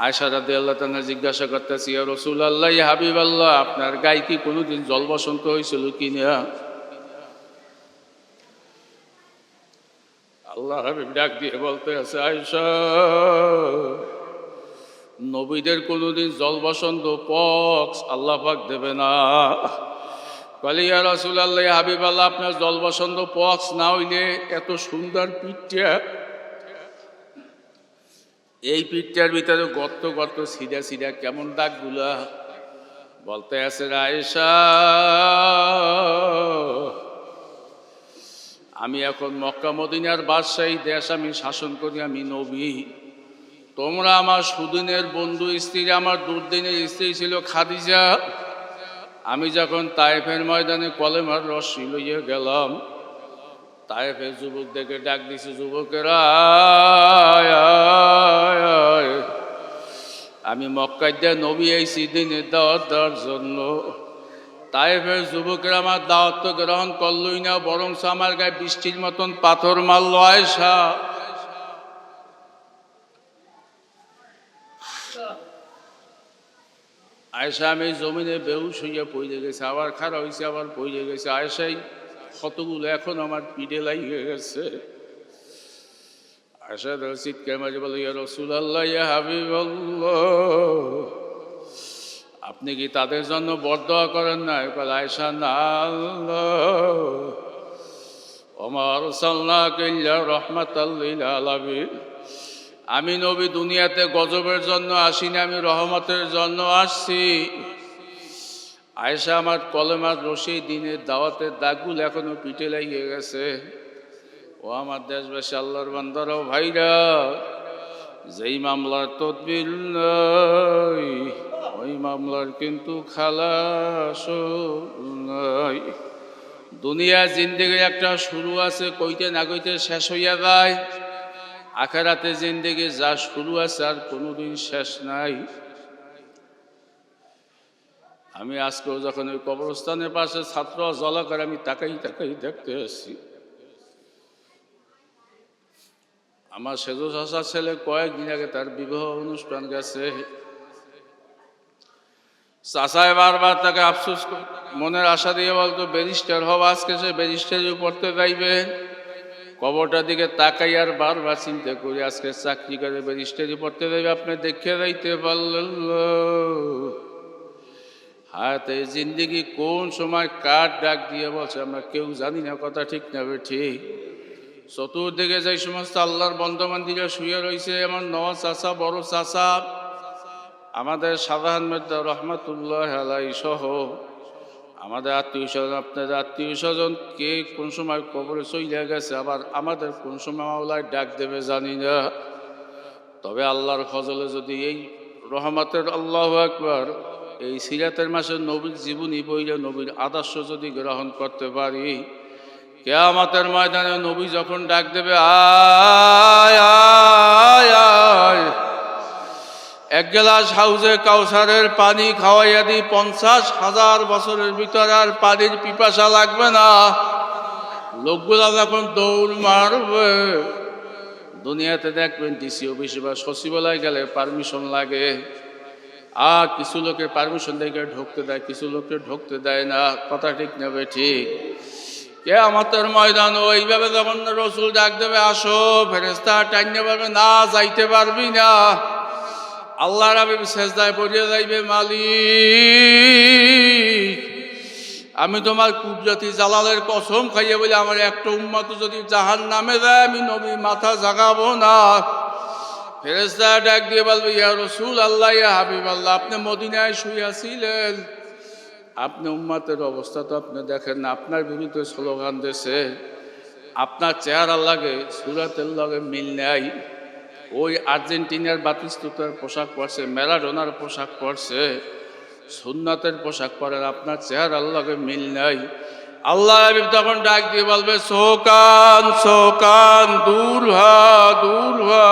আয়েশা রাদিয়াল্লাহু তাআলা জিজ্ঞাসা করতেছি, ইয়া রাসূলুল্লাহ, ইয়া হাবিবাল্লাহ, আপনার গায়ে কি কোনোদিন জল বসন্ত হয়েছিল কিনা? আল্লাহ হাবিব ডাক দিয়ে বলতে আছে, আয়েশা, নবীদের কোনোদিন জল বসন্ত পক্স আল্লাহ পাক দেবে না। বলে, ইয়া রাসূলুল্লাহ, ইয়া হাবিবাল্লাহ, আপনার জল বসন্ত পক্স না হইলে এত সুন্দর পিঠটা, এই পিঠটার ভিতরে গর্ত গর্ত সিধা সিধা কেমন দাগগুলা? বলতে আছে, আয়েশা, আমি এখন মক্কা মদিনার বাদশাহী দেশ আমি শাসন করি, আমি নবী। তোমরা আমার সুদিনের বন্ধু স্ত্রী, আমার দুর্দিনের স্ত্রী ছিল খাদিজা। আমি যখন তায়েফের ময়দানে কলেমার রশ্মি লইয়ে গেলাম, তায়েফের যুবকদেরকে ডাক দিছে, যুবকেরা, আমি মক্কায় দিয়ে নবী আইছি দিনের দাওয়াত দেওয়ার জন্য। তায়েফের যুবকেরা আমার দাওয়াত তো গ্রহণ করলই না, বরং আমার গায়ে বৃষ্টির মতন পাথর মারল। আয়েশা, আয়েশা, আমি জমিনে বেহুশ হইয়া পড়ে গেছে, আবার খারাপ হয়েছে, আবার পড়ে গেছে। আয়েশাই ক্ষতগুলো এখন আমার পিঠে লাগিয়ে গেছে। আয়েশা চিৎকার মাঝে বলে, ইয়া রাসূলুল্লাহ, ইয়া হাবিবাল্লাহ, আপনি কি তাদের জন্য বরদোয়া করেন না? আয়েশা, না, ওমা আরসালনাকা ইল্লা রাহমাতাল লিল আলামিন, আমি নবী দুনিয়াতে গজবের জন্য আসিনি, আমি রহমতের জন্য আসছি। আয়েশা, আমার কলেমার রশি দিনের দাওয়াতের দাগগুলো এখনো পিঠে লাগিয়ে গেছে। ও আমার দেশবাসী, আল্লাহর বান্দারাও ভাইরা, যেই মামলার তদবির নাই, ওই মামলার কিন্তু খালাস নাই। দুনিয়া জিন্দেগির একটা শুরু আছে, কইতে না কইতে শেষ হইয়া যায়। আখিরাতে জিন্দেগি যা শুরু আছে আর কোনোদিন শেষ নাই। আমি আজকেও যখন ওই কবরস্থানের পাশে ছাত্র জলা করে আমি তাকাই তাকাই দেখতে আসছি। আমার সেজু চাচার ছেলে কয়েকদিন আগে তার বিবাহ অনুষ্ঠান গেছে। চাচায় বারবার তাকে আফসোস মনের আশা দিয়ে বলতো, ব্যারিস্টার হব, আজকে সে ব্যারিস্টারি পড়তে যাইবে। কবরটার দিকে তাকাই আর বারবার চিন্তা করি, আজকে চাকরি করে ব্যারিস্টারি পড়তে যাইবে, আপনি দেখে যাইতে পারলেন। হাতে জিন্দেগি কোন সময় কার ডাক দিয়ে বলছে আমরা কেউ জানি না, কথা ঠিক না ঠিক। চতুর্দিকে যে সমস্ত আল্লাহর বন্ধবান্ধীরা শুয়ে রয়েছে, আমার নওয়াজ চাচা, বড় চাচা, আমাদের সাধারণ মেদা রহমাতুল্লাহ আলাই সহ আমাদের আত্মীয় স্বজন, আপনাদের আত্মীয় স্বজন কে কোন সময় কবরে চলে গেছে, আবার আমাদের কোন সময় মাওলায় ডাক দেবে জানি না। তবে আল্লাহর ফজলে যদি এই রহমতের, আল্লাহু আকবার, এই সিরাতের মাসে নবীর জীবনী বইলে নবীর আদর্শ যদি গ্রহণ করতে পারি, কিয়ামতের ময়দানে নবী যখন ডাক দেবে, আয় আয় আয়, এক গ্লাস হাউজে কাউসারের পানি খাওয়াইয়া দিই, 50,000 বছরের ভিতর আর পানির পিপাসা লাগবে না। লোকগুলা যখন দৌড় মারবে, দুনিয়াতে দেখবেন ডিসি অফিসে বা সচিবালয় গেলে পারমিশন লাগে, আর কিছু লোকের পারমিশন দেখে ঢুকতে দেয়, কিছু লোককে ঢুকতে দেয় না, কথা ঠিক নেবে ঠিক। কিয়ামতের ময়দান ওইভাবে যখন রসুল ডাক দেবে, আসো, ফেরেশতা টাইনে পারবে না, যাইতে পারবি না। আল্লাহ রাব্বি সেজদায় পড়িয়া যাইবে, মালিক, আমি তোমার কুদরতি জালালের কসম খাইয়ে বলি, আমার একটা উম্মত যদি জাহান্নামে যায়, আমি নবী মাথা জাগাবো না। ফেরেশতা ডাক দিয়ে বলবে, ইয়া রাসূলুল্লাহ, ইয়া হাবিবাল্লাহ, আপনি মদিনায় শুইয়াছিলেন, আপনি উম্মতের অবস্থা তো আপনি দেখেন না, আপনার বিরুদ্ধে স্লোগান দিয়েছে, আপনার চেহারার লাগে সুরাতের লাগে মিল নাই। ওই আর্জেন্টিনার বাতিস্তুতার পোশাক পরছে, ম্যারাডোনার পোশাক পরছে, সুন্নাতের পোশাক পরেন, আপনার চেহারার লাগে মিল নাই। আল্লাহ হাবিব তখন ডাক দিয়ে বলবে, সোকান সোকান, দূর হা দূর হা,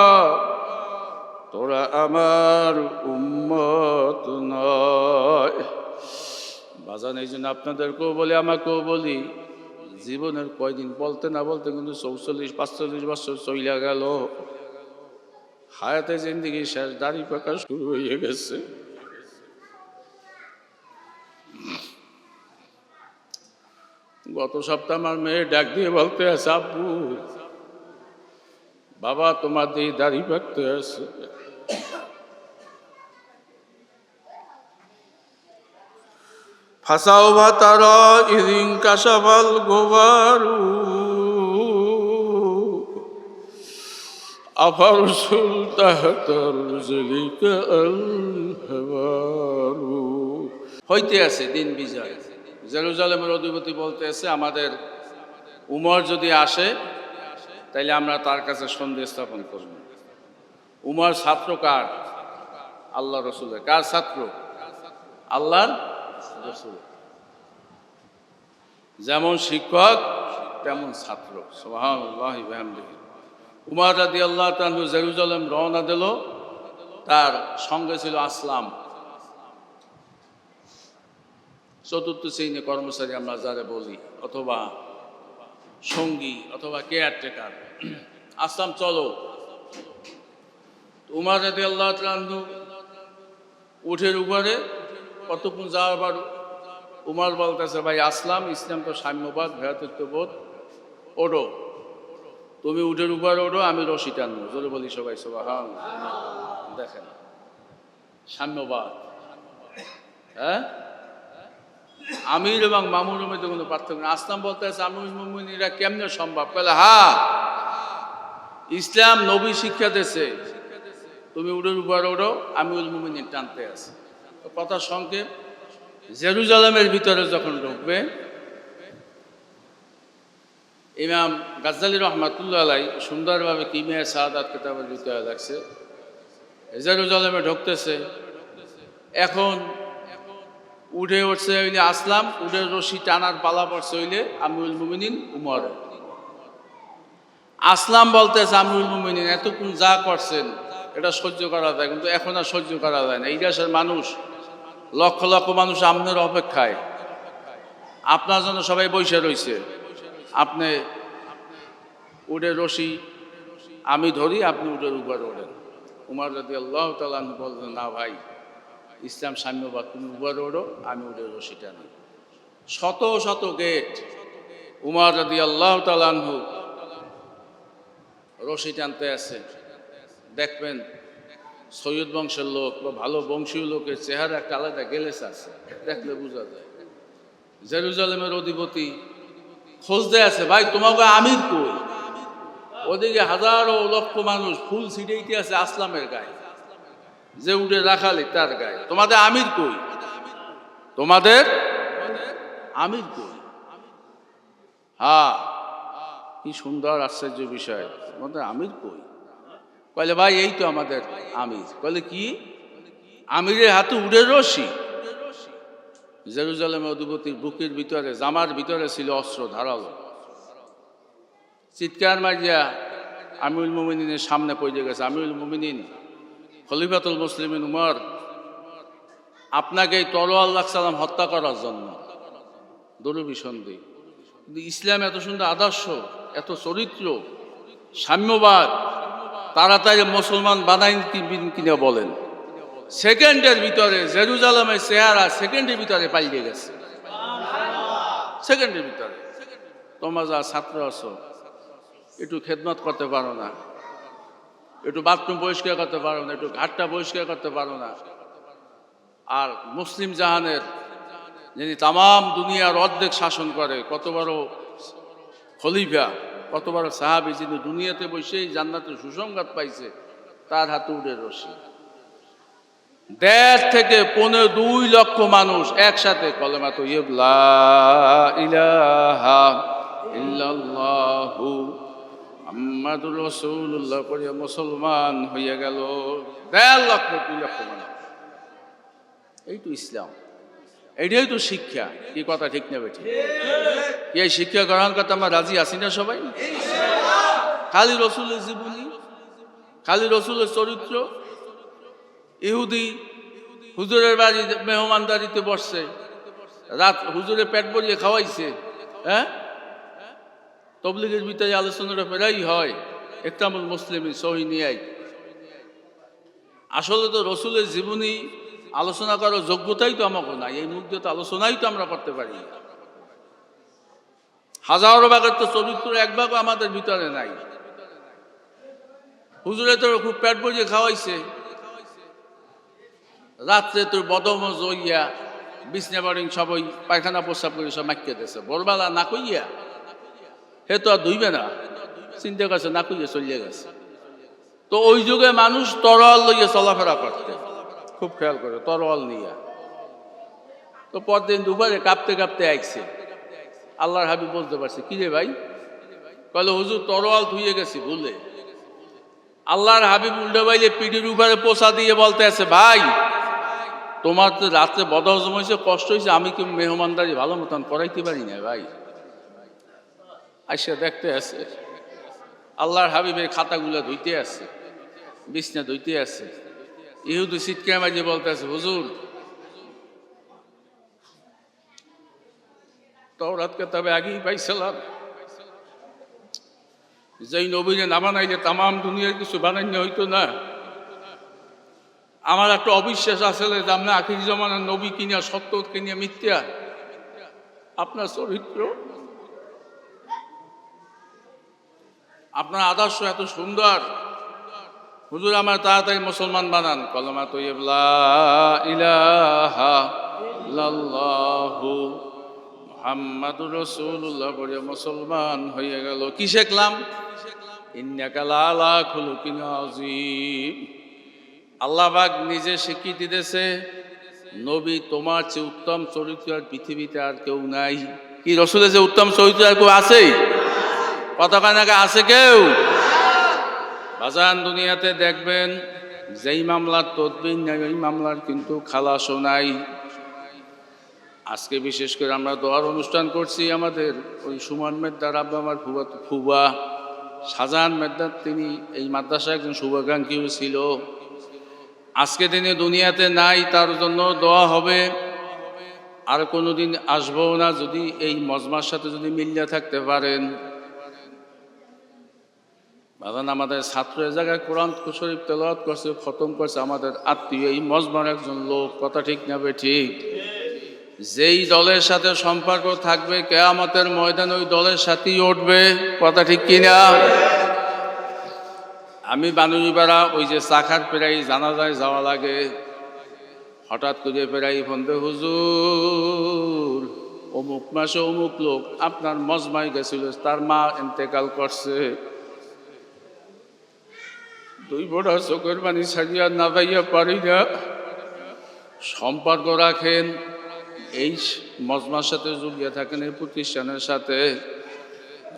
তোরা আমার উম্মত নয়। বাজান, এই জন্য আপনাদেরকেও বলি, আমাকেও বলি, জীবনের কয়দিন বলতে না বলতে কিন্তু 44-45 বছর চইলা গেল। হায়াতে জিন্দিগি শেষ, দাড়ি পাকা শুরু হয়ে গেছে। গত সপ্তাহ আমার মেয়ে ডাক দিয়ে বলতে আছে, আব্বু বাবা তোমার দিয়ে দাড়ি পাকতে আছে। ফাসাও ভাতারা ইদিন কাশাফাল গোবারু আফারসুল তাহতার জলিকা আল হাওয়ারু। হইতে আছে দিন বিজয়। জেরুজালেমের অধিপতি বলতে আছে, আমাদের উমর যদি আসে তাইলে আমরা তার কাছে সন্ধি স্থাপন করব। উমর ছাত্র কার? আল্লাহ রসুলের। কার ছাত্র? আল্লাহর রসুল। যেমন শিক্ষক তেমন ছাত্র। সুবহানাল্লাহি ওয়া বিহামদিহি। উমর রাদিয়াল্লাহু তাআলা জেরুজালেম রওনা দিল, তার সঙ্গে ছিল আসলাম, চতুর্থ শ্রেণীর কর্মচারী আমরা যারা বলি, অথবা সঙ্গী অথবা কেয়ারটেকার। আসলাম চলো। উমর রাদিয়াল্লাহু তাআলা উঠের উপরে কতক্ষণ যাওয়ার পর উমর বলতেছে, ভাই আসলাম, ইসলাম তো সাম্যবাদ, ভ্রাতৃত্ববোধ, ওঠো তুমি উঠের উপরে ওঠো, আমি রশি টানবো। জোরে বলি সবাই সুবহানাল্লাহ। দেখেন সাম্যবাদ, হ্যাঁ, আমির এবং মামুনের মধ্যে কোনো পার্থক্য নেই। আসলাম বলতে আছে, আমিরুল মুমিনিনরা কেমনে সম্ভব? বলে হ্যাঁ, ইসলাম নবী শিক্ষা দিয়েছে, তুমি উঠের উপরে ওঠো, আমিরুল মুমিনিন টানতে আছে। কথা সংক্ষেপ, জেরুজালেমের ভিতরে যখন ঢুকবে, ইমাম গাজ্জালী রহমাতুল্লাহ আলাই সুন্দরভাবে কিমিয়া সাআদাত কিতাবের ভিতরে লাগছে, জেরুজালেমে ঢুকতেছে, এখন উঠে উঠছে হইলে আসলাম, উঠে রশি টানার পালা পড়ছে হইলে আমিরুল মুমিনিন উমর। আসলাম বলতেছে, আমিরুল মুমিনিন এতক্ষণ যা করছেন এটা সহ্য করা যায়, কিন্তু এখন আর সহ্য করা যায় না। এই দেশের মানুষ, লক্ষ লক্ষ মানুষ আপনার অপেক্ষায়, আপনার জন্য সবাই বসে রয়েছে। আপনি উঠে রশি আমি ধরি, আপনি উঠের উপরে ওঠেন। উমর রাদিয়াল্লাহু তাআলা বললেন, না ভাই, ইসলাম সাম্যবাদ, তুমি উপরে ওঠো, আমি উঠে রশি টানি। শত শত গেট উমর রাদিয়াল্লাহু তাআলা রশি টানতে আছে। দেখবেন সৈয়দ বংশের লোক বা ভালো বংশীয় লোকের চেহারা একটা আলাদা গেলেস আছে, দেখলে বোঝা যায়। জেরুজালেমের অধিপতি খোঁজ দেয় আছে, ভাই তোমাকে আমির কই? ওদিকে হাজারো লক্ষ মানুষ ফুল ছিটাইতে আছে আসলামের গায়ে, যে উঠে রাখালি তার গায়ে। তোমাদের আমির কই? তোমাদের আমির কই? হ্যাঁ, কি সুন্দর আশ্চর্য বিষয়, তোমাদের আমির কই? কইলে ভাই এই তো আমাদের আমির। কইলে কি? আমিরের হাতে উঠে রশি। জেরুজালেমের অধিপতির বুকের ভিতরে, জামার ভিতরে ছিল অস্ত্র ধারালো। চিৎকার মারিয়া আমিরুল মুমিনিনের সামনে পড়ে গেছে, আমিরুল মুমিনিন খলিফাতুল মুসলিমিন উমর, আপনাকে এই তলোয়ার লাগসালাম হত্যা করার জন্য, দুরভিসন্ধি। কিন্তু ইসলাম এত সুন্দর আদর্শ, এত চরিত্র, সাম্যবাদ, তাড়াতাড়ি মুসলমান বানাই কিনে বলেন। সেকেন্ডের ভিতরে জেরুজালেমের চেহারা সেকেন্ডের ভিতরে পাল্টে গেছে। সেকেন্ডের ভিতরে। তোমরা যা ছাত্র আছো, একটু খেদমত করতে পারো না, একটু বাথরুম পরিষ্কার করতে পারো না, একটু ঘাটটা পরিষ্কার করতে পারো না। আর মুসলিম জাহানের যিনি তামাম দুনিয়ার অর্ধেক শাসন করে, কত বড় খলিফা, কত বড় সাহাবী, যিনি দুনিয়াতে বসেই জান্নাতের সুসংবাদ পাইছে, তার হাতে উঠে রশি। 1.5 থেকে 2 লক্ষ মানুষ একসাথে কলেমা তৈয়ব লা ইলাহা ইল্লাল্লাহু মুহাম্মাদুর রাসূলুল্লাহ পড়ে মুসলমান হয়ে গেল 1.5 লক্ষ 2 লক্ষ মানুষ। এই তো ইসলাম, এইটাই তো শিক্ষা। কি কথা ঠিক না বেঠিক? এই শিক্ষা গ্রহণ করতে আমরা রাজি আছি না সবাই? খালি রসুলের জীবনী, খালি রসুলের চরিত্র। ইহুদি হুজুরের বাড়ি মেহমানদারিতে বসছে, রাত হুজুরে পেট ভরিয়ে খাওয়াইছে। হ্যাঁ, তবলিগের ভিতরে আলোচনাটা প্রায়ই হয়, ইকরামুল মুসলিমিন সহিহ নিয়াই। আসলে তো রসুলের জীবনী আলোচনা করার যোগ্যতাই তো আমাকে নাই, এই মুখ দিয়ে তো আলোচনাই তো আমরা করতে পারি না। হাজারো ভাগের তো চরিত্র এক ভাগও আমাদের ভিতরে নাই। হুজুরে তোর খুব পেট ভরিয়ে খাওয়াইছে, রাত্রে তোর বদমজ হইয়া বিছনা বাড়ি সবাই পায়খানা প্রস্রাব করে সব মাইকে দিয়েছে, ভোরবেলা না কইয়া হে তো আর ধুইবে না, চিন্তা করছে না কইয়া চলিয়ে গেছে। তো ওই যুগে মানুষ তরোয়াল লইয়া চলাফেরা করতে, খুব খেয়াল করে তরোয়াল নিয়ে। তো পরদিন দুপুরে কাঁপতে কাঁপতে আইছে, আল্লাহর হাবিব বলতে পারছে কি রে ভাই, বলে হুজুর তরোয়াল ধুয়ে গেছি ভুলে। আল্লাহর হাবিব উল্টো বাইলে পিঠির উপরে পোষা দিয়ে বলতে আছে, ভাই তোমার তো রাত্রে বদহজম হয়েছে, কষ্ট হয়েছে, আমি কি মেহমানদারি ভালো মতন করাইতে পারি না ভাই। আইসা দেখতে আছে আল্লাহর হাবিবের খাতাগুলো ধুইতে আছে, বিছনা ধুইতে আছে। ইহুদি সিটকে মাঝে বলতে আছে, হুজুর তাওরাত কিতাবে আগেই পাইছিলাম, যেই নবীরে না বানাইলে তামাম দুনিয়ার কিছু বানাইলে হইতো না। আমার একটা অবিশ্বাস আসলে যে আপনি আখির জমানার নবী কিনা সত্য কিনা মিথ্যা। আপনার চরিত্র, আপনার আদর্শ এত সুন্দর, হুজুর আমার তাড়াতাড়ি মুসলমান বানান। কলমা তৈয়ব লা ইলাহা ইল্লাল্লাহু মুহাম্মাদুর রাসূলুল্লাহ পড়ে মুসলমান হয়ে গেল। কি শিখলাম? ইন্নাকা লাআলা খুলুকিন আযীম। আল্লাহ পাক নিজে স্বীকৃতি দিয়েছে, নবী তোমার চেয়ে উত্তম চরিত্র আর পৃথিবীতে আর কেউ নাই। কি রসুলের যে উত্তম চরিত্র আর কেউ আছে? কতক্ষণ আগে আছে কেউ? বাজান দুনিয়াতে দেখবেন যেই মামলার তদবির নাই ওই মামলার কিন্তু খালাসও নাই। আজকে বিশেষ করে আমরা দোয়ার অনুষ্ঠান করছি, আমাদের ওই সুমন মেদ্দার আব্বা, আমার ফুবা শাহজাহান মেদ্দার, তিনি এই মাদ্রাসায় একজন শুভাকাঙ্ক্ষীও ছিল। আজকে তিনি দুনিয়াতে নাই, তার জন্য দোয়া হবে। আর কোনোদিন আসবো না যদি এই মজমার সাথে যদি মিলিয়ে থাকতে পারেন। বাজান আমাদের ছাত্র এ জায়গায় কোরআন শরীফ তেলাওয়াত করছে, খতম করছে, আমাদের আত্মীয় এই মজমার একজন লোক। কথা ঠিক না ঠিক? যেই দলের সাথে সম্পর্ক থাকবে কিয়ামতের ময়দানে ওই দলের সাথেই উঠবে। কথা ঠিক কিনা? আমি বানুনিপাড়া ওই যে চাখার পেরাই জানাজায় যাওয়া লাগে, হঠাৎ করে পেরাই ফোন দে, হুজুর অমুক মাসে অমুক লোক আপনার মজমায় গেছিল, তার মা ইন্তেকাল করছে। দুই বড় চোখের পানি ছাড়িয়া না পাইয়া পারি না। সম্পর্ক রাখেন, এই মজমার সাথে জড়িয়ে থাকেন, এই প্রতিষ্ঠানের সাথে।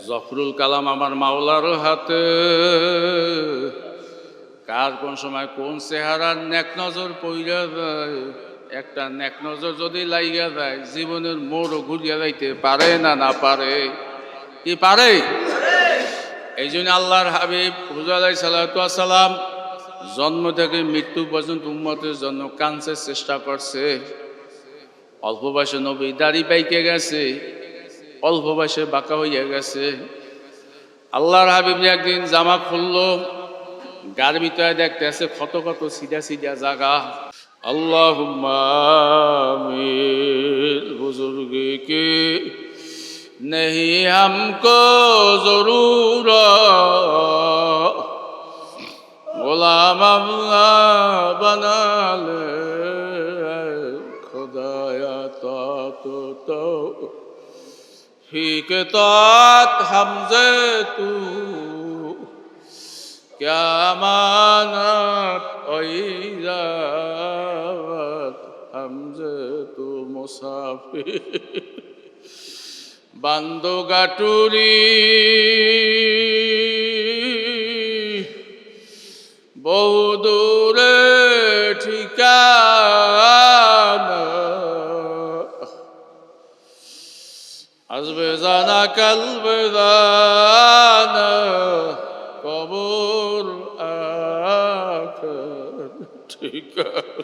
জফরুল কালাম আমার মাওলার হাতে, কার কোন সময় কোন চেহারার নেক নজর পইরা যায়, একটা নেক নজর যদি লাইগা যায় জীবনের মোড়ও ঘুরিয়া যাইতে পারে না? না পারে? কি পারে? এই জন্য আল্লাহর হাবিব হুজুর আলাইহিস সালাতু ওয়াস সালাম জন্ম থেকে মৃত্যু পর্যন্ত উম্মতের জন্য কাঁদতে চেষ্টা করছে। অল্প বয়সে নবী দাড়ি পাইকে গেছে, অল্প বয়সে বাঁকা হইয়া গেছে। আল্লাহর হাবিব একদিন জামা খুললো, গার ভিতরে দেখতে আছে কত কত সিধা সিধা জায়গা। আল্লাহুম্মা আমিন। বুজুর্গে কে नहीं हमको जरूरत, गुलाम अल्लाह बना ले खुदाया तो फीके तात हमसे तू क्या मानत ऐजात हमसे तू मुसाफिर বান্দো গাটুরি বহু দূরে ঠিকানা, আসবে জানা কালবে জানা কবর আখের ঠিকানা।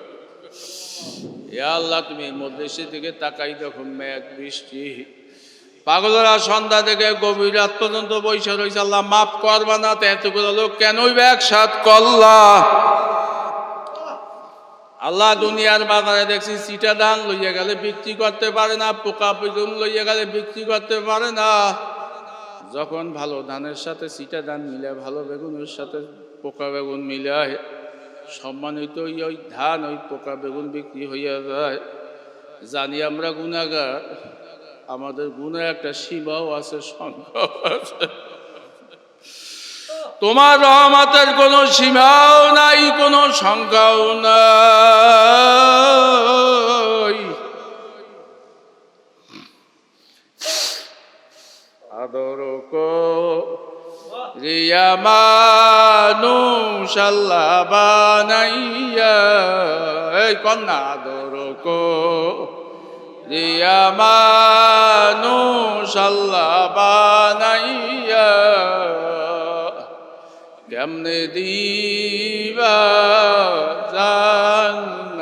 ইয়া আল্লাহ তুমি মজলিসের দিকে তাকাই দেখো, মেঘ বৃষ্টি, পাগলরা সন্ধ্যা থেকে গভীর রাত পর্যন্ত বৈশা রয়েছে। আল্লাহ মাফ করবা না, এতগুলো লোক কেনই একসাথ করলা? আল্লাহ দুনিয়ার বাজারে দেখছি চিটা ধান লইয়া গেলে বিক্রি করতে পারে না, পোকা বেগুন লইয়া গেলে বিক্রি করতে পারে না। যখন ভালো ধানের সাথে চিটা ধান মিলে, ভালো বেগুনের সাথে পোকা বেগুন মিলায়, সম্মানিত ওই ধান ওই পোকা বেগুন বিক্রি হইয়া যায়। জানি আমরা গুনাহগার, আমাদের গুনার একটা সীমাও আছে, সংখ্যাও আছে। তোমার রহমতের কোনো সীমাও নাই, কোনো সংখ্যাও নাই। আদর রিয়া মানুষ আল্লাহ বানাইয়া, এই কন্যা আদর রিয়া মানুষ আল্লাহ বানাইয়া, কেমনে দিবা জান্নামে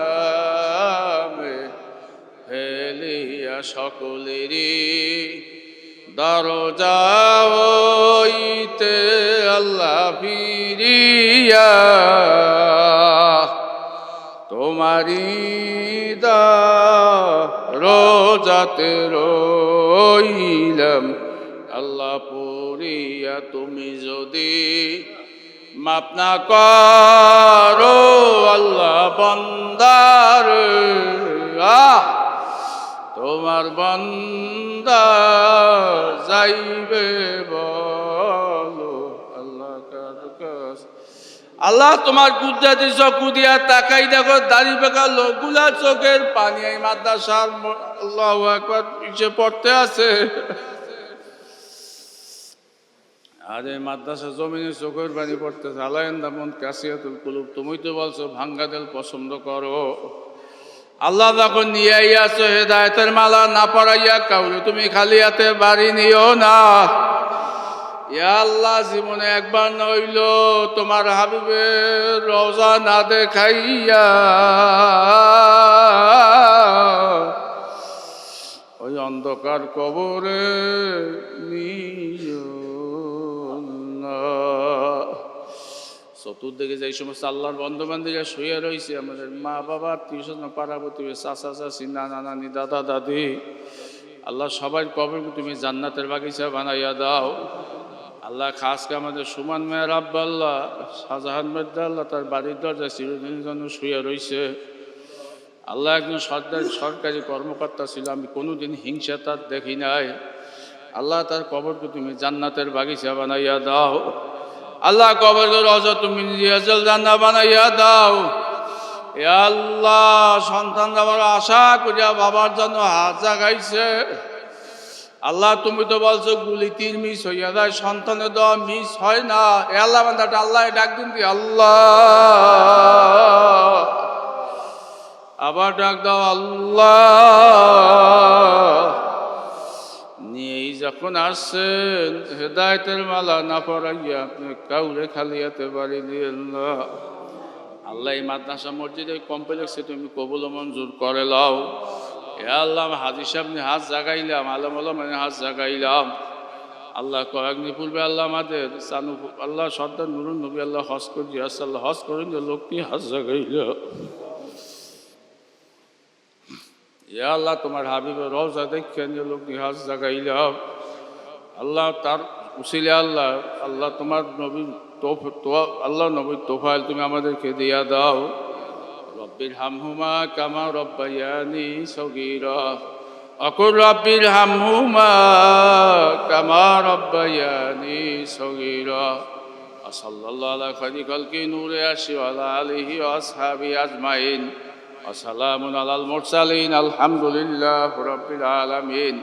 ফেলিয়া সকলেরই দরজা হইতে আল্লাহ ফিরিয়া, তোমারি রোজাতে রইলাম আল্লাহ পড়িয়া। তুমি যদি মাপ না করো আল্লাহ বান্দার, তোমার বান্দা যাইবে বলো আল্লাহ কার কাছে। আল্লাহ তোমার কুদরতি চক্ষু দিয়া তাকাই দেখো, দাড়ি বেকা লোকগুলা চোখের পানি এই মাদ্রাসার আল্লাহু আকবার পিছে পড়তে আছে। আর এই মাদ্রাসা জমিনে চোখের পানি পড়তেছে। আলাইন্দামন কাসিয়াতুল কুলুব, তুমি তো বলছো ভাঙ্গা দিল পছন্দ করো। আল্লাহ যখন নিয়ে আইয়াছো হেদায়েতের মালা না পড়াইয়া কাউরে তুমি খালি হাতে বাড়ি নিও না। ইয়া আল্লাহ, জীবনে একবার নইল তোমার হাবিবের রওজা না দেখাইয়া ওই অন্ধকার কবরে নিও না। চতুর্দিকে যে সমস্ত আল্লাহর বন্ধুবান্ধবীরা শুয়ে রয়েছে, আমাদের মা বাবা, টিউশন, পাড়া প্রতিবেশী, চাচা চাচি, নানা নানি, দাদা দাদি, আল্লাহ সবাই কবরকে তুমি জান্নাতের বাগিচা বানাইয়া দাও। আল্লাহ খাসকে আমাদের সুমান মেয়ের আব্বা আল্লাহ শাহজাহান মেদ্দা আল্লাহ তার বাড়ির দরজায় চিরদিনের জন্য শুয়ে রয়েছে। আল্লাহ একজন সরকারি কর্মকর্তা ছিল, আমি কোনোদিন হিংসা তার দেখি নাই। আল্লাহ তার কবরকে তুমি জান্নাতের বাগিচা বানাইয়া দাও। আল্লাহ কবরকে রওজা তুমি রিয়াজুল জান্নাহ বানাইয়া দাও। এ আল্লাহ, সন্তান যাবার আশা করিয়া বাবার জন্য হাত জাগাইছে। আল্লাহ তুমি তো বলছো গুলি তীর মিস হইয়া যায়, সন্তানের দেওয়া মিস হয় না। এ আল্লাহ বান্দাটা আল্লাহ ডাক দিন দি, আল্লাহ আবার ডাক দাও, আল্লাহ। নিয়েই যখন আসছেন হেদায়েতের মালা না পড়াইয়া আপনি কাউরে খালি হাতে বাড়ি দিয়েন না। আল্লাহ এই মাদ্রাসা মসজিদ এই কমপ্লেক্সে তুমি কবুল মঞ্জুর করে লাও। এ আল্লাহ, হাজি সাহেব হাত জাগাইলাম, আলম আলম হাত জাগাইলাম। আল্লাহ কয়েকদিন পূর্বে আল্লাহ আমাদের চানু আল্লাহ সর্দার নুরুন নবী আল্লাহ হজ করছি, আল্লাহ হজ করেন যে লোক নিয়ে হাত জাগাইল। এ আল্লাহ, তোমার হাবিবের রওজা দেখেন যে লোক নিয়ে হাত জাগাইলাম। আল্লাহ তার উসিলে আল্লাহ আল্লাহ তোমার নবী আল্লাহ নবীর তোফাইল তুমি আমাদেরকে দিয়া দাও। রব্বির হামহুমা কামা রব্বায়ানি সগীরা, অকুর রব্বির হামহুমা কামা রব্বায়ানি সগীরা। সাল্লাল্লাহু আলা খায়রি খালকি নূরে আরশি ওয়া আলা আলিহি ওয়া আসহাবি আজমাইন। আসসালামু আলাল মুরসালিন, আলহামদুলিল্লাহি রাব্বিল আলামিন।